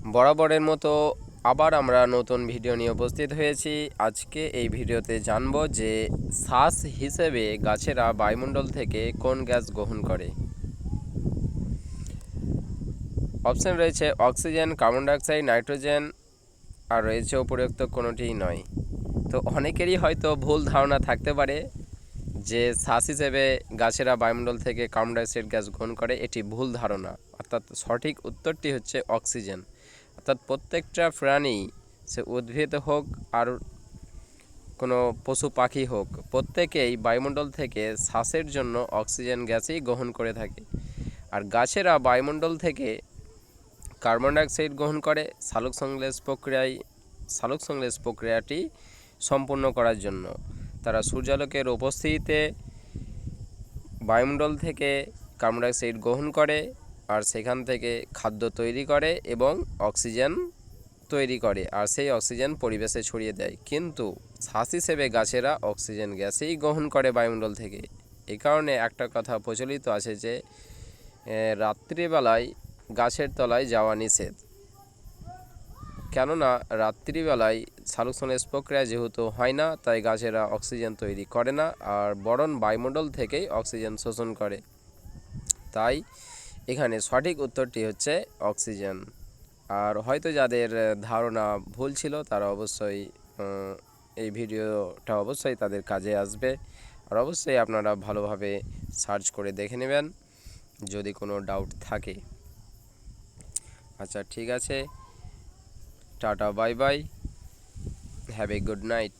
বরাবরের মতো আবার আমরা নতুন ভিডিও নিয়ে উপস্থিত হয়েছি। আজকে এই ভিডিওতে জানব যে শ্বাস হিসেবে গাছেরা বায়ুমণ্ডল থেকে কোন গ্যাস গ্রহণ করে। অপশন রয়েছে অক্সিজেন, কার্বন ডাইঅক্সাইড, নাইট্রোজেন, আর রয়েছে উপরোক্ত কোনোটিই নয়। তো অনেকেরই হয়তো ভুল ধারণা থাকতে পারে যে শ্বাস হিসেবে গাছেরা বায়ুমণ্ডল থেকে কার্বন ডাইঅক্সাইড গ্যাস গ্রহণ করে। এটি ভুল ধারণা, অর্থাৎ সঠিক উত্তরটি হচ্ছে অক্সিজেন। অর্থাৎ প্রত্যেকটা প্রাণী, সে উদ্ভিদ হোক আর কোনো পশু পাখি হোক, প্রত্যেকেই বায়ুমণ্ডল থেকে শ্বাসের জন্য অক্সিজেন গ্যাসই গ্রহণ করে থাকে। আর গাছেরা বায়ুমণ্ডল থেকে কার্বন ডাইঅক্সাইড গ্রহণ করে সালোক সংশ্লেষ প্রক্রিয়াটি সম্পূর্ণ করার জন্য। তারা সূর্যালোকের উপস্থিতিতে বায়ুমণ্ডল থেকে কার্বন ডাইঅক্সাইড গ্রহণ করে আর সেখান থেকে খাদ্য তৈরি করে এবং অক্সিজেন তৈরি করে, আর সেই অক্সিজেন পরিবেশে ছড়িয়ে দেয়। কিন্তু শ্বাস হিসেবে গাছেরা অক্সিজেন গ্যাসেই গ্রহণ করে বায়ুমণ্ডল থেকে। এই কারণে একটা কথা প্রচলিত আছে যে রাত্রিবেলায় গাছের তলায় যাওয়া নিষেধ। কেননা রাত্রিবেলায় সালোকসংশ্লেষ প্রক্রিয়া যেহেতু হয় না, তাই গাছেরা অক্সিজেন তৈরি করে না, আর বরং বায়ুমণ্ডল থেকেই অক্সিজেন শোষণ করে। তাই এখানে সঠিক উত্তরটি হচ্ছে অক্সিজেন। আর হয়তো যাদের ধারণা ভুল ছিল তারা অবশ্যই এই ভিডিওটা অবশ্যই তাদের কাজে আসবে। আর অবশ্যই আপনারা ভালোভাবে সার্চ করে দেখে নেবেন যদি কোনো ডাউট থাকে। আচ্ছা, ঠিক আছে, tata, bye bye, have a good night.